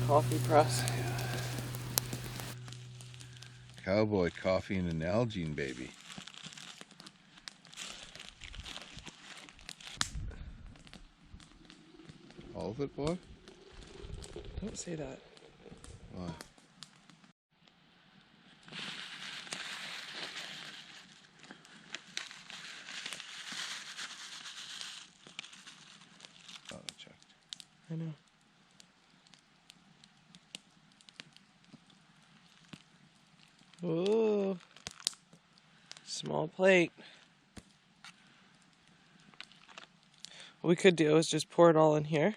coffee press. Cowboy coffee and an Nalgene, baby. All of it, boy? Don't say that. Why? Oh, I checked. I know. Ooh. Small plate. What we could do is just pour it all in here.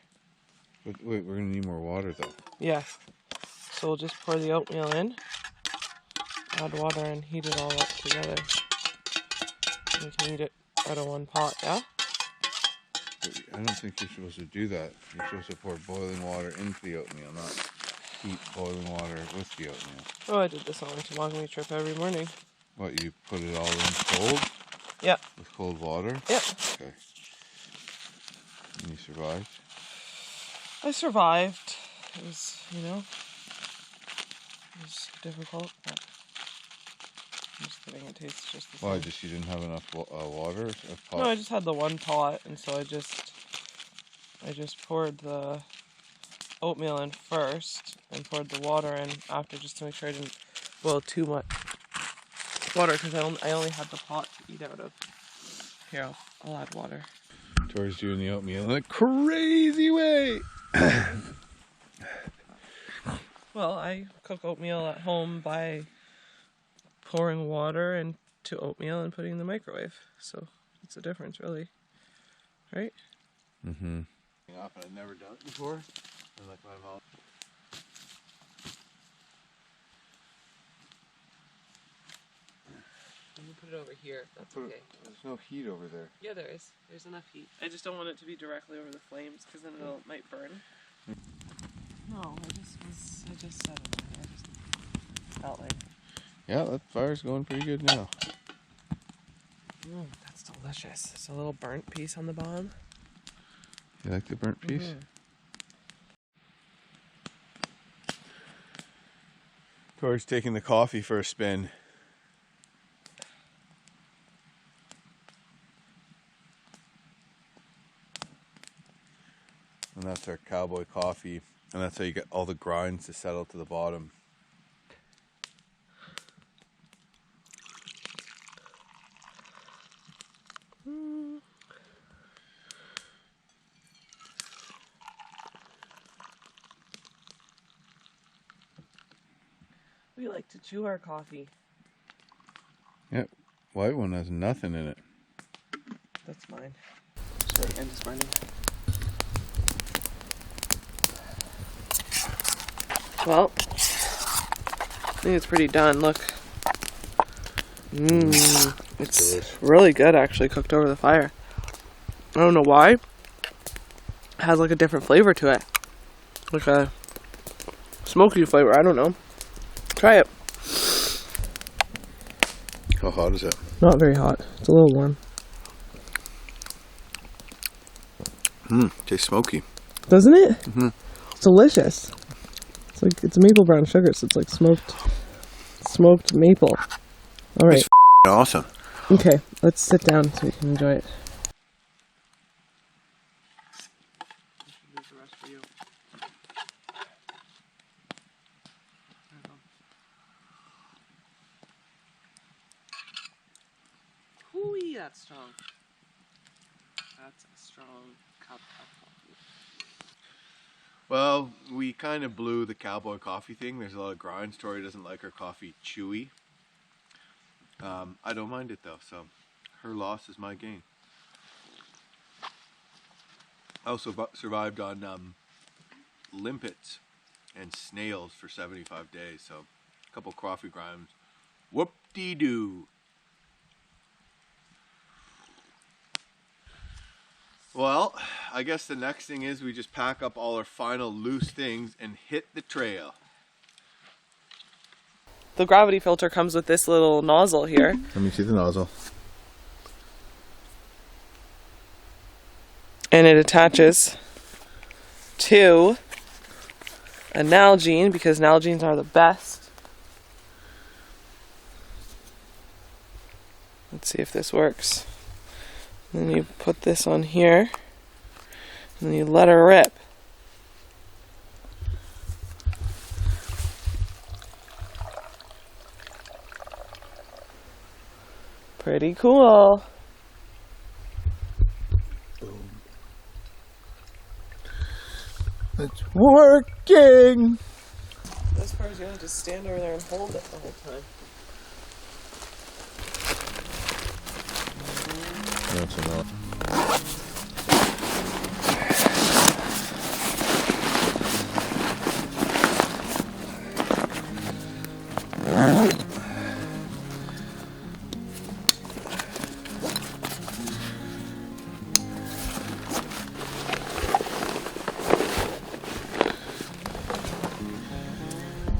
But wait, we're gonna need more water though. Yeah. So we'll just pour the oatmeal in, add water, and heat it all up together. And we can eat it out of one pot, yeah? But I don't think you're supposed to do that. You're supposed to pour boiling water into the oatmeal, not heat boiling water with the oatmeal. Oh, I did this on my toboggan trip every morning. What, you put it all in cold? Yeah. With cold water? Yeah. Okay. And you survived? I survived. It was, it was difficult, but I'm just kidding, it tastes just the same. Why, just you didn't have enough water? No, I just had the one pot, and so I just poured the oatmeal in first, and poured the water in after, just to make sure I didn't boil too much water, because I only had the pot to eat out of. Here, I'll add water. Tori's doing the oatmeal in a crazy way! Well, I cook oatmeal at home by pouring water into oatmeal and putting it in the microwave. So it's a difference, really. Right? Mm-hmm. I've never done it before. Like my mom. I'm gonna put it over here. That's okay. There's no heat over there. Yeah, there is. There's enough heat. I just don't want it to be directly over the flames, because then it might burn. No, I just said it. I just felt like. Yeah, that fire's going pretty good now. That's delicious. It's a little burnt piece on the bottom. You like the burnt piece? Mm-hmm. Tori's taking the coffee for a spin. And that's our cowboy coffee. And that's how you get all the grinds to settle to the bottom. We like to chew our coffee. Yep, white one has nothing in it. That's mine. Sorry, I'm just burning. Well, I think it's pretty done. Look. It's really good, actually, cooked over the fire. I don't know why. It has like a different flavor to it. Like a smoky flavor, I don't know. Try it. How hot is it? Not very hot. It's a little warm. Tastes smoky. Doesn't it? Mm-hmm. It's delicious. It's maple brown sugar, so it's like smoked maple. All right. It's awesome. Okay, let's sit down so we can enjoy it. Ooh, that's strong. That's a strong cup of coffee. Well, we kind of blew the cowboy coffee thing. There's a lot of grinds. Tori doesn't like her coffee chewy. I don't mind it though, so her loss is my gain. I also survived on limpets and snails for 75 days, so a couple coffee grinds. Whoop-de-doo. Well, I guess the next thing is we just pack up all our final loose things and hit the trail. The gravity filter comes with this little nozzle here. Let me see the nozzle. And it attaches to a Nalgene because Nalgenes are the best. Let's see if this works. And then you put this on here, and then you let her rip. Pretty cool. Boom. It's working! This part is going to just stand over there and hold it the whole time. That's enough.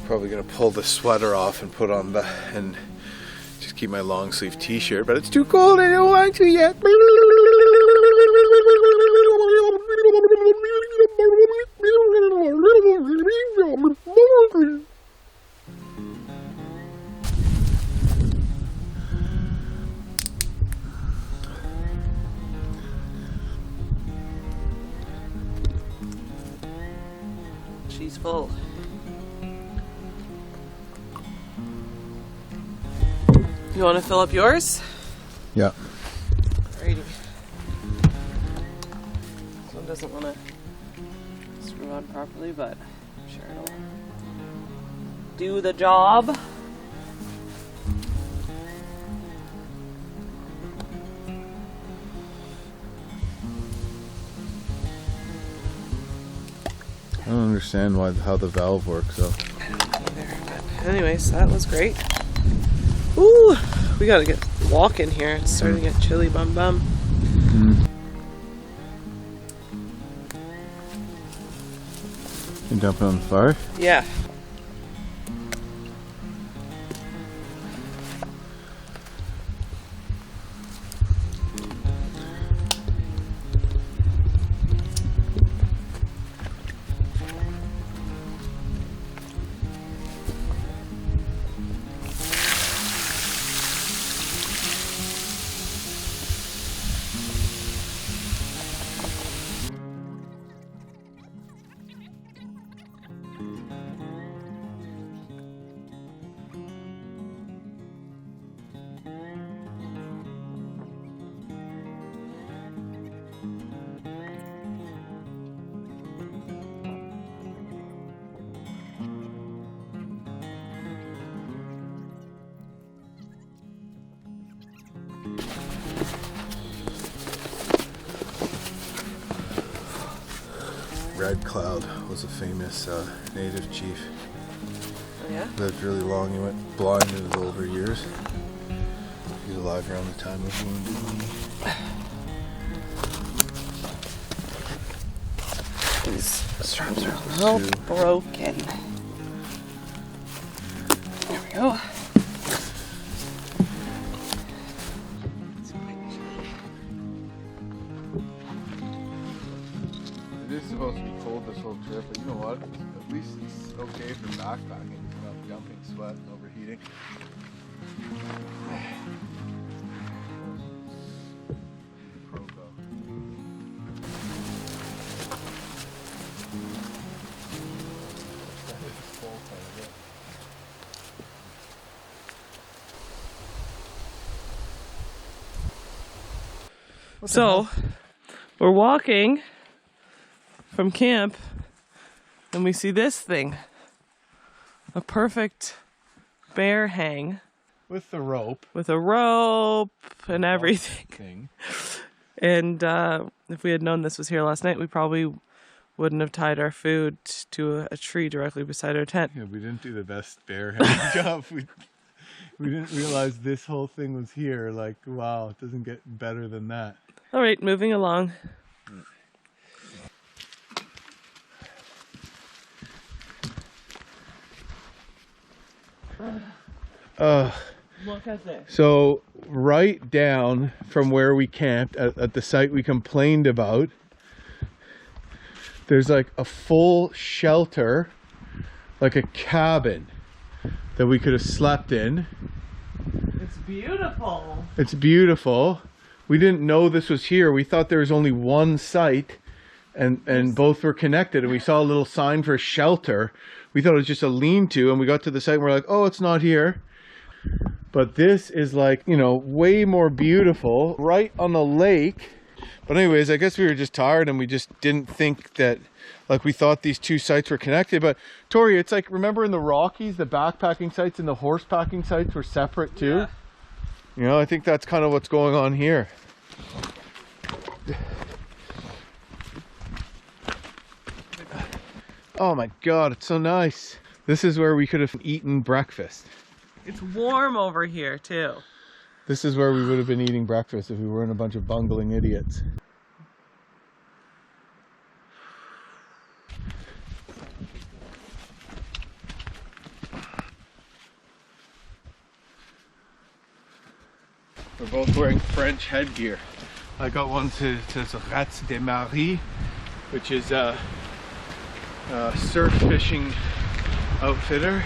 Probably gonna pull the sweater off and put on the and just keep my long sleeve t-shirt, but it's too cold. I don't want to yet. She's full. You want to fill up yours? Yeah. Alrighty. This one doesn't want to screw on properly, but I'm sure it'll do the job. I don't understand how the valve works though. I don't either, but anyways, that was great. Ooh, we gotta get walking here. It's starting to get chilly, bum bum. You dump it on the fire? Yeah. Red Cloud was a famous native chief. Oh yeah? Lived really long. He went blind in his older years. He was alive around the time of Wounded Knee. These straps are a little broken. There we go. It is supposed to be cold this whole trip, but you know what? At least it's okay for backpacking. It's not jumping, sweat, and overheating. So, we're walking from camp and we see this thing. A perfect bear hang. With the rope. With a rope and everything. And if we had known this was here last night, we probably wouldn't have tied our food to a tree directly beside our tent. Yeah, we didn't do the best bear hang job. We didn't realize this whole thing was here. Like, wow, it doesn't get better than that. All right, moving along. Look at this. So right down from where we camped at the site we complained about, there's like a full shelter like a cabin that we could have slept in. It's beautiful. It's beautiful. We didn't know this was here. We thought there was only one site, and both were connected, and we saw a little sign for shelter. We thought it was just a lean-to, and we got to the site and we're like, oh, it's not here. But this is like, you know, way more beautiful, right on the lake. But anyways, I guess we were just tired and we just didn't think that, like, we thought these two sites were connected. But Tori, it's like, remember in the Rockies, the backpacking sites and the horse packing sites were separate too? Yeah. You know, I think that's kind of what's going on here. Oh my God, it's so nice. This is where we could have eaten breakfast. It's warm over here too. This is where we would have been eating breakfast if we weren't a bunch of bungling idiots. We're both wearing French headgear. I got one that says Rats de Marie, which is a surf fishing outfitter,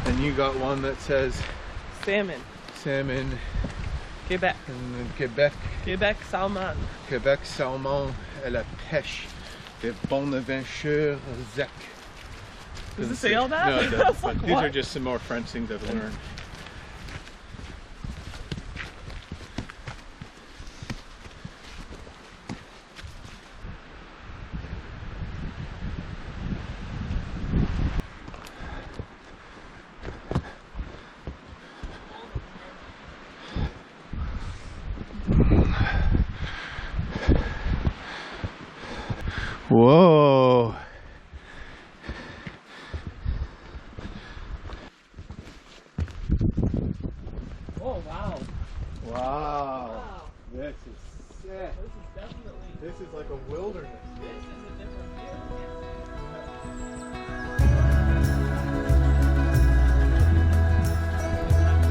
and you got one that says Salmon. Salmon. Québec. In Québec. Québec salmon. Québec salmon à la pêche de Bonaventure River. Does it say all that? No, it doesn't. Like, These what? are just some more French things I've learned. Whoa. Oh wow. Wow. This is sick. This is definitely. This is like a wilderness. This is a different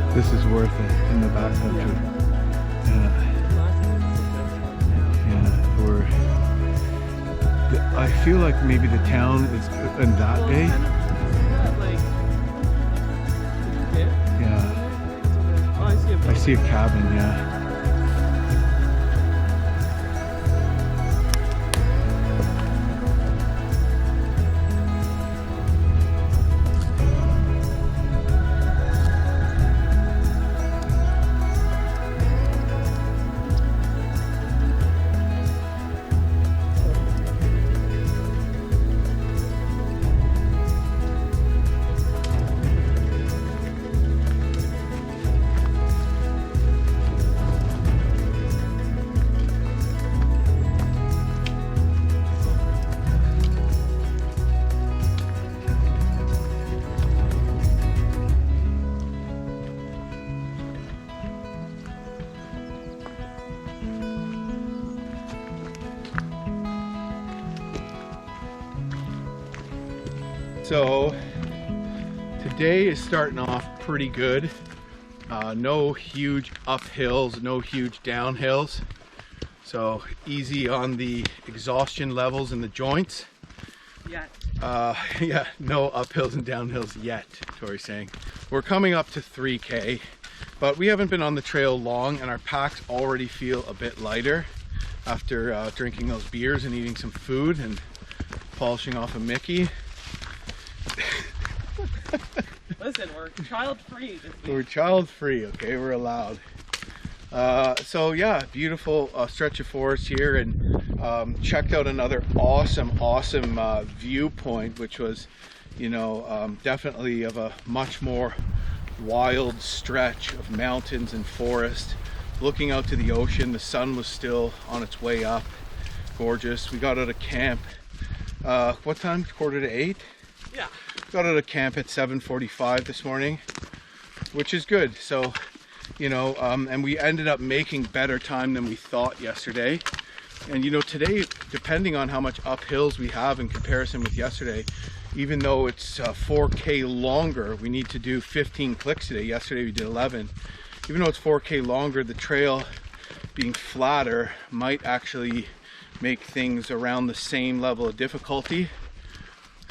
view. This is worth it in the backcountry. I feel like maybe the town is in that bay. Yeah. Oh, I see a cabin, yeah. So today is starting off pretty good. No huge uphills, no huge downhills. So easy on the exhaustion levels in the joints. Yeah. Yeah, no uphills and downhills yet, Tori's saying. We're coming up to 3K, but we haven't been on the trail long and our packs already feel a bit lighter after drinking those beers and eating some food and polishing off a Mickey. Listen, we're child-free this week. We're child-free, okay? We're allowed. So yeah, beautiful stretch of forest here, and checked out another awesome viewpoint, which was, you know, definitely of a much more wild stretch of mountains and forest. Looking out to the ocean, the sun was still on its way up. Gorgeous. We got out of camp. What time? 7:45? Yeah. Got out of camp at 7:45 this morning, which is good. So, you know, and we ended up making better time than we thought yesterday. And you know, today, depending on how much uphills we have in comparison with yesterday, even though it's 4K longer, we need to do 15 clicks today. Yesterday we did 11. Even though it's 4K longer, the trail being flatter might actually make things around the same level of difficulty.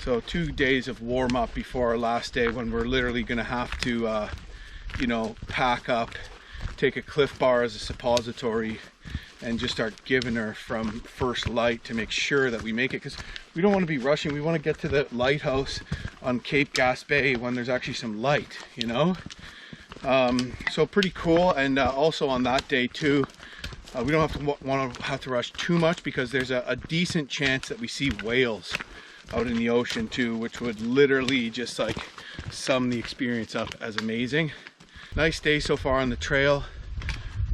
So 2 days of warm up before our last day, when we're literally going to have to, you know, pack up, take a Cliff Bar as a suppository, and just start giving her from first light to make sure that we make it, because we don't want to be rushing. We want to get to the lighthouse on Cap Gaspé when there's actually some light, you know. So pretty cool. And also on that day too, we don't have to rush too much, because there's a decent chance that we see whales out in the ocean too, which would literally just like sum the experience up as amazing. Nice day so far on the trail.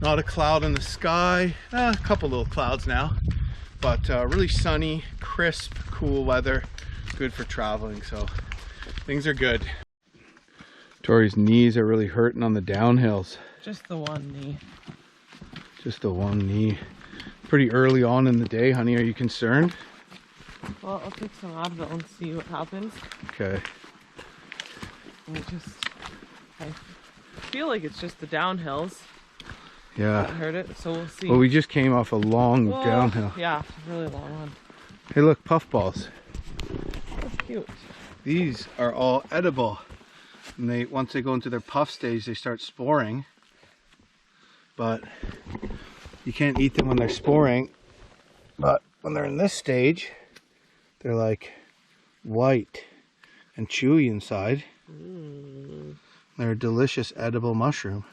Not a cloud in the sky, a couple little clouds now, but really sunny, crisp, cool weather, good for traveling, so things are good. Tori's knees are really hurting on the downhills. Just the one knee. Just the one knee. Pretty early on in the day, honey, are you concerned? Well, I'll take some Advil and see what happens. Okay. I feel like it's just the downhills. Yeah. That hurt it, so we'll see. Well, we just came off a long downhill. Yeah, really long one. Hey, look, puffballs. That's cute. These are all edible. And once they go into their puff stage, they start sporing. But you can't eat them when they're sporing. But when they're in this stage, they're like white and chewy inside. They're a delicious edible mushroom.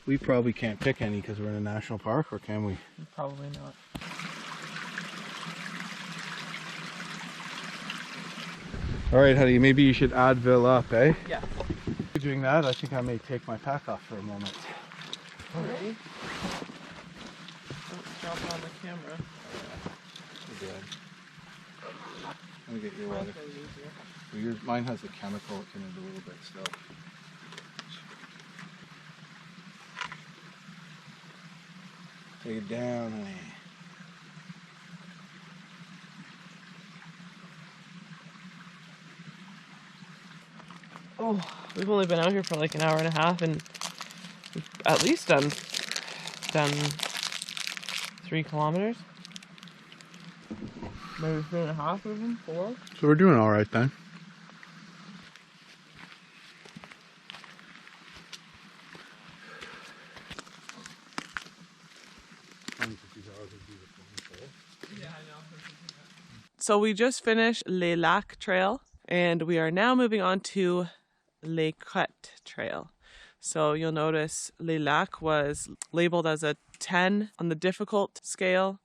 We probably can't pick any because we're in a national park, or can we? Probably not. All right, honey, maybe you should Advil up, eh? Yeah. Doing that, I think I may take my pack off for a moment. Alrighty. Don't drop on the camera. Good. Let me get your water. Well, mine has the chemical in it a little bit still. Take it down, honey. Oh, we've only been out here for like an hour and a half, and we've at least done 3 kilometers. Maybe 3.5 even, 4. So we're doing all right then. So we just finished Les Lacs Trail, and we are now moving on to Les Crêtes Trail. So you'll notice Les Lacs was labeled as a 10 on the difficult scale.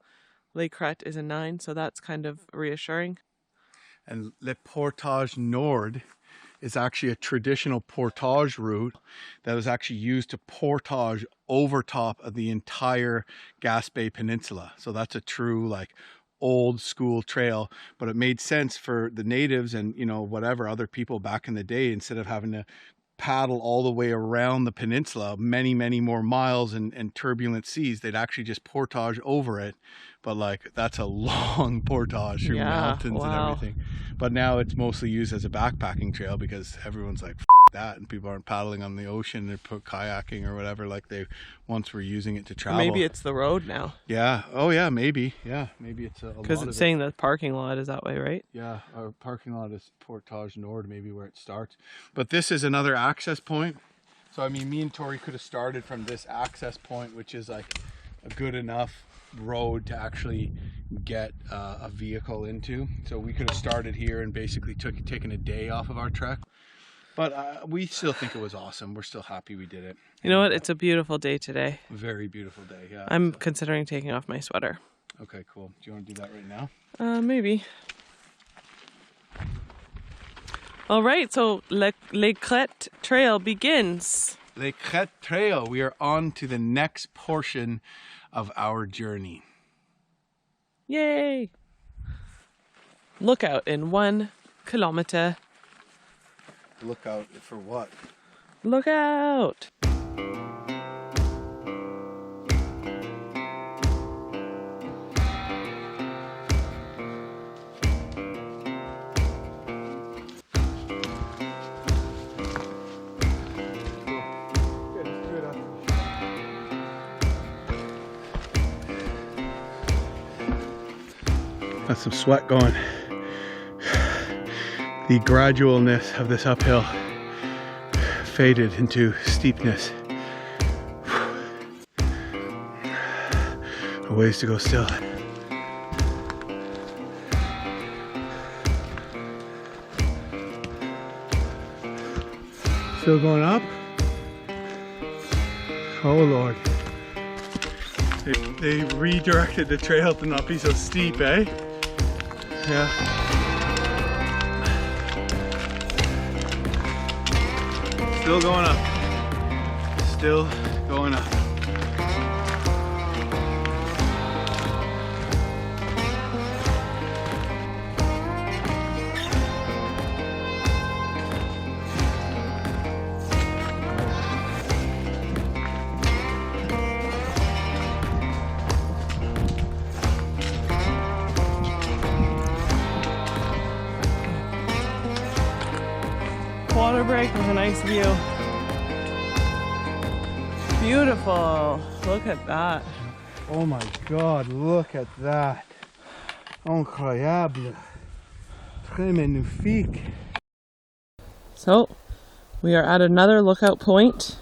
Les Crêtes is a 9, so that's kind of reassuring. And Le Portage Nord is actually a traditional portage route that was actually used to portage over top of the entire Gaspé Peninsula. So that's a true like old school trail, but it made sense for the natives and, you know, whatever other people back in the day, instead of having to paddle all the way around the peninsula many more miles and turbulent seas, they'd actually just portage over it. But like, that's a long portage through mountains and everything. But now it's mostly used as a backpacking trail because everyone's like, F that, and people aren't paddling on the ocean or kayaking or whatever like they once were using it to travel. Maybe it's the road now. Yeah. Oh yeah, maybe. Yeah, maybe it's a because it's saying the parking lot is that way, right? Yeah, our parking lot is Portage Nord, maybe where it starts. But this is another access point. So I mean, me and Tori could have started from this access point, which is like a good enough road to actually get a vehicle into. So we could have started here and basically taken a day off of our trek. But we still think it was awesome. We're still happy we did it. You know what? It's a beautiful day today. Very beautiful day, yeah. I'm considering taking off my sweater. Okay, cool. Do you want to do that right now? Maybe. All right, so Les Crêtes Trail begins. Les Crêtes Trail. We are on to the next portion of our journey. Yay! Look out in 1 kilometer. Look out for what? Look out! Got some sweat going. the gradualness of this uphill faded into steepness. A ways to go still. Still going up? Oh Lord. They redirected the trail to not be so steep, eh? Yeah. Still going up. Still going up. Water break with a nice view. Beautiful. Look at that. Oh my God, look at that. Incroyable. Très magnifique. So, we are at another lookout point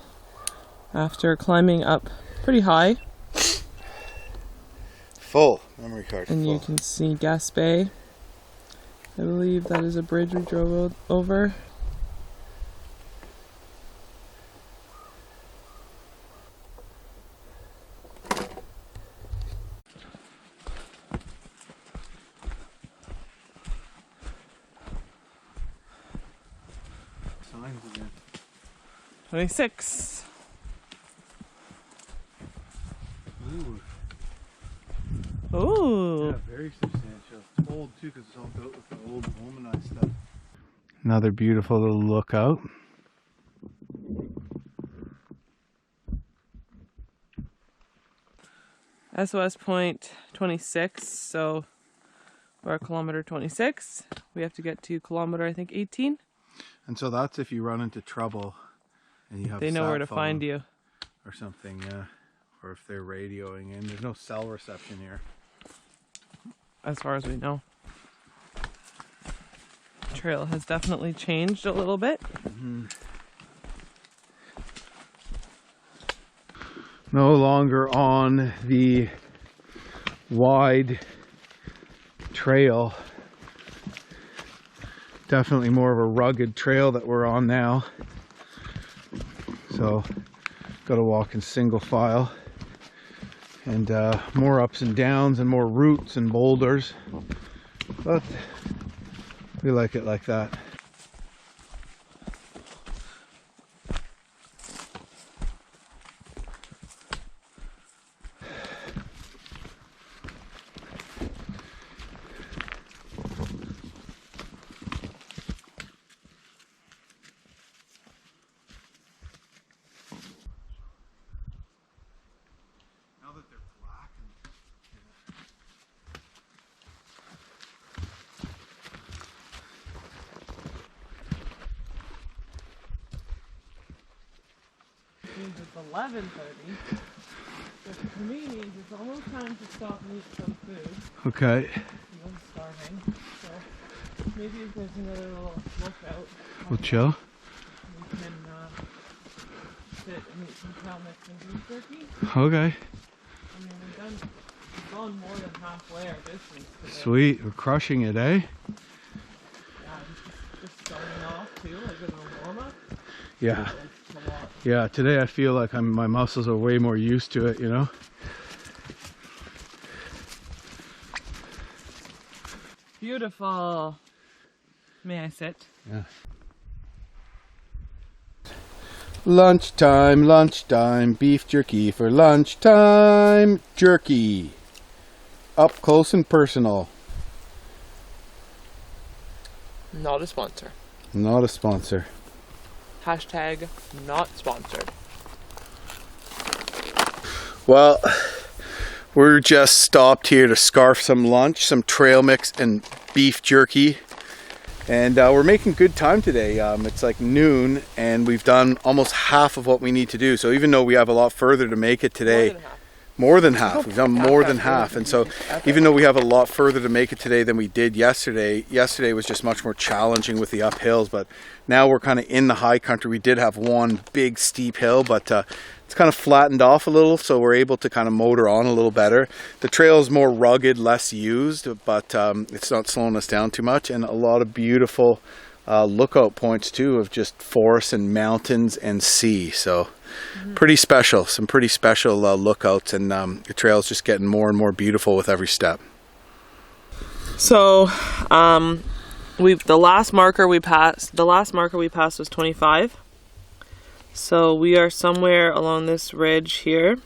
after climbing up pretty high. Full memory card. And you can see Gaspé. I believe that is a bridge we drove over. Signs again. 26. Ooh. Ooh. Yeah, very substantial. It's old too because it's all built with the old Romanized stuff. Another beautiful little lookout. SOS point 26, so we're at kilometer 26. We have to get to kilometer, I think, 18. And so that's if you run into trouble and you have They know sat where to phone find you. or something, yeah. Or if they're radioing in. There's no cell reception here. As far as we know. Trail has definitely changed a little bit. Mm-hmm. No longer on the wide trail. Definitely more of a rugged trail that we're on now. So, got to walk in single file. And more ups and downs and more roots and boulders. But we like it like that. It's 11:30. But for me, it's almost time to stop and eat some food. Okay. I'm starving. So maybe if there's another little lookout, We'll chill. we can sit and eat some cow mix and beef jerky. Okay. I mean, we've gone more than halfway our distance today. Sweet. We're crushing it, eh? Yeah, just starting off too, like with a warm up. Yeah. It's a lot. Yeah, today I feel like my muscles are way more used to it, you know? Beautiful. May I sit? Yeah. Lunchtime, lunchtime, beef jerky for lunchtime, jerky. Up close and personal. Not a sponsor. Not a sponsor. Hashtag not sponsored. Well, we're just stopped here to scarf some lunch, some trail mix and beef jerky. And we're making good time today. It's like noon and we've done almost half of what we need to do. So even though we have a lot further to make it today, More than half. We've done more than half. And so even though we have a lot further to make it today than we did yesterday was just much more challenging with the uphills, but now we're kind of in the high country. We did have one big steep hill, but it's kind of flattened off a little, so we're able to kind of motor on a little better. The trail is more rugged, less used, but it's not slowing us down too much, and a lot of beautiful lookout points too of just forests and mountains and sea. So pretty special, some pretty special lookouts, and the trail's just getting more and more beautiful with every step. So the last marker we passed was 25. So we are somewhere along this ridge here.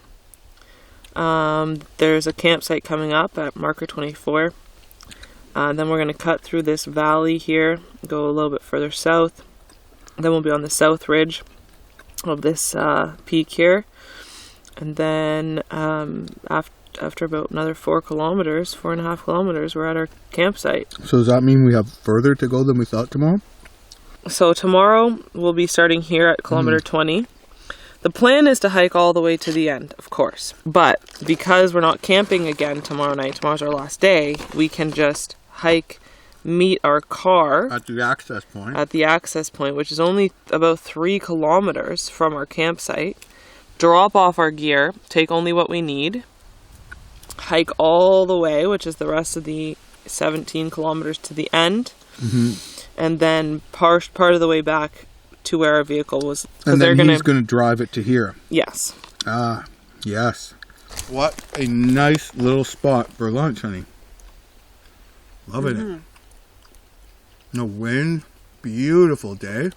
There's a campsite coming up at marker 24. Then we're going to cut through this valley here, go a little bit further south. Then we'll be on the south ridge of this peak here. And then after about another 4.5 kilometers, we're at our campsite. So does that mean we have further to go than we thought tomorrow? So tomorrow we'll be starting here at kilometer 20. The plan is to hike all the way to the end, of course. But because we're not camping again tomorrow night, tomorrow's our last day, we can just meet our car at the access point. At the access point, which is only about 3 kilometers from our campsite. Drop off our gear, take only what we need, hike all the way, which is the rest of the 17 kilometers to the end, and then part of the way back to where our vehicle was. And then he's going to drive it to here. Yes. Ah, yes. What a nice little spot for lunch, honey. Loving it. No wind. Beautiful day.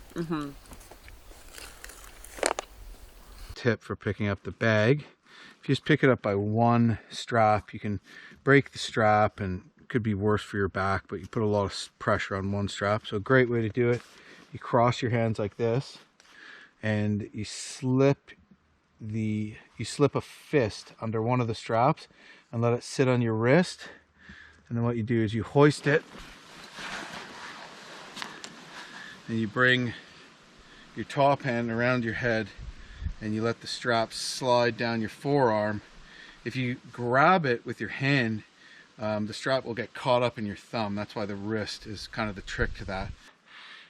Tip for picking up the bag. If you just pick it up by one strap, you can break the strap, and it could be worse for your back, but you put a lot of pressure on one strap. So a great way to do it. You cross your hands like this, and you slip a fist under one of the straps and let it sit on your wrist. And then what you do is you hoist it, and you bring your top hand around your head, and you let the strap slide down your forearm. If you grab it with your hand, the strap will get caught up in your thumb. That's why the wrist is kind of the trick to that.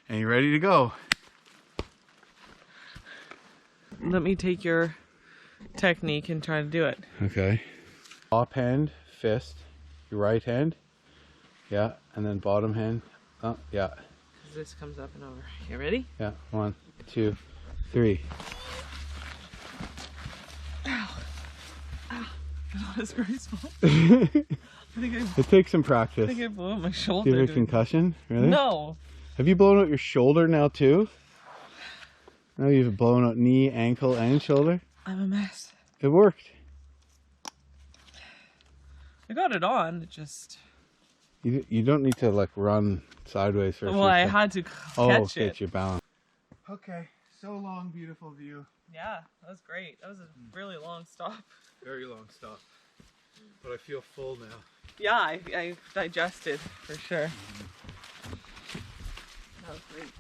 And you're ready to go. Let me take your technique and try to do it. Okay. Top hand, fist, your right hand. Yeah, and then bottom hand. Oh, yeah. This comes up and over. You ready? Yeah, 1, 2, 3. Ow. Ow. That was graceful. It takes some practice. I think I blew out my shoulder. Do you have a concussion? Really? No. Have you blown out your shoulder now too? No, you've blown out knee, ankle, and shoulder? I'm a mess. It worked. I got it on, it just... You don't need to like run sideways for a Well, I had to catch it. Get your balance. Okay, so long, beautiful view. Yeah, that was great. That was a really long stop. Very long stop. But I feel full now. Yeah, I digested for sure. That was great.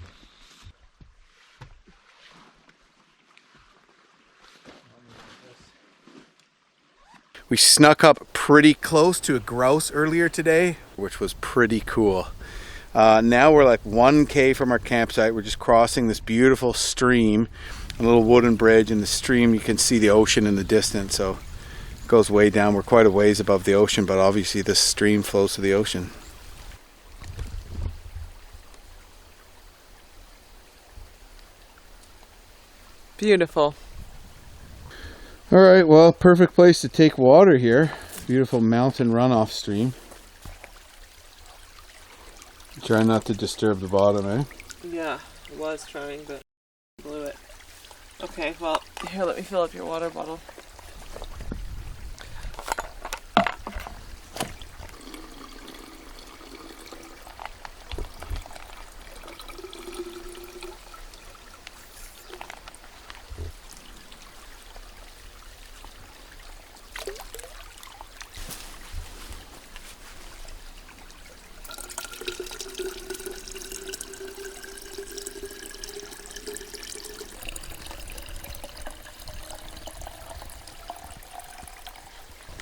We snuck up pretty close to a grouse earlier today, which was pretty cool. Now we're like 1K from our campsite. We're just crossing this beautiful stream, a little wooden bridge. In the stream you can see the ocean in the distance, so it goes way down. We're quite a ways above the ocean, but obviously this stream flows to the ocean. Beautiful. All right, well, perfect place to take water here. Beautiful mountain runoff stream. Try not to disturb the bottom, eh? Yeah, I was trying, but blew it. Okay, well, here, let me fill up your water bottle.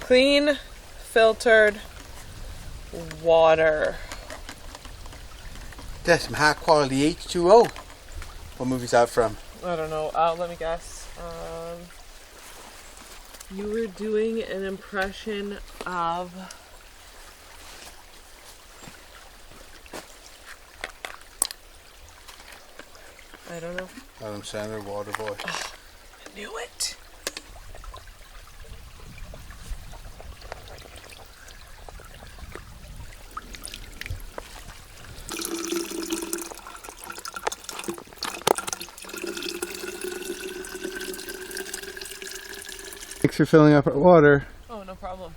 Clean, filtered water. That's some high quality H2O. What movie's that from? I don't know. Let me guess. You were doing an impression of... I don't know. Adam Sandler, Waterboy. Oh, I knew it. Thanks for filling up our water. Oh, no problem.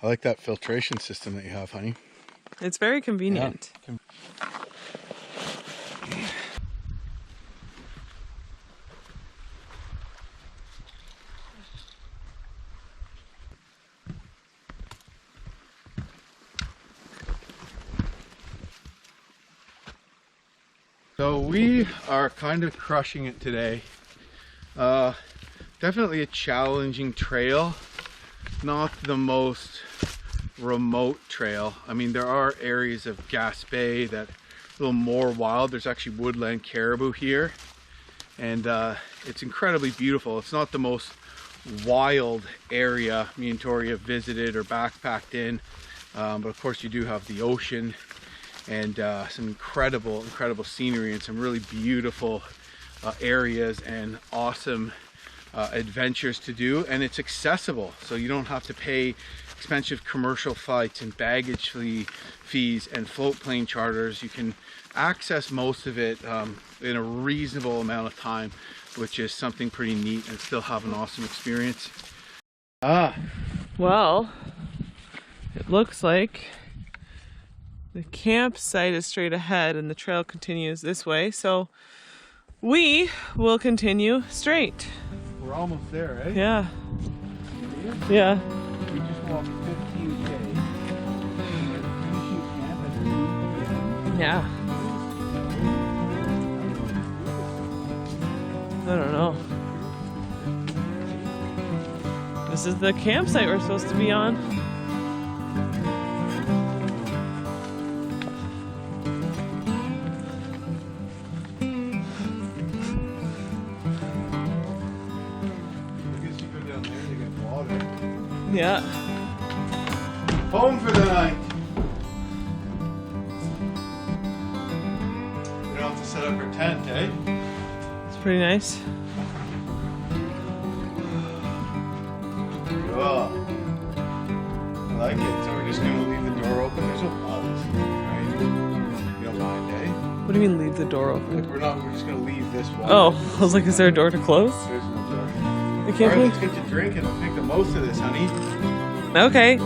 I like that filtration system that you have, honey. It's very convenient. Yeah. So we are kind of crushing it today. Definitely a challenging trail. Not the most remote trail. I mean, there are areas of Gaspé that are a little more wild. There's actually woodland caribou here, and it's incredibly beautiful. It's not the most wild area me and Tori have visited or backpacked in, but of course you do have the ocean and some incredible scenery and some really beautiful areas and awesome adventures to do, and it's accessible, so you don't have to pay expensive commercial flights and baggage fees and float plane charters. You can access most of it in a reasonable amount of time, which is something pretty neat, and still have an awesome experience. Well, it looks like the campsite is straight ahead and the trail continues this way, so we will continue straight. We're almost there, eh? Yeah. Yeah. We just walked 15K. Yeah. I don't know. This is the campsite we're supposed to be on. Yeah. Home for the night. We don't have to set up our tent, eh? It's pretty nice. Cool. I like it. So we're just gonna leave the door open. There's no bugs, right? You don't mind, eh? What do you mean leave the door open? Like we're just gonna leave this one. Oh, I was like, is there a door to close? There's no door. I can't Alright, let's get to drinking. Let's make the most of this, honey. Okay.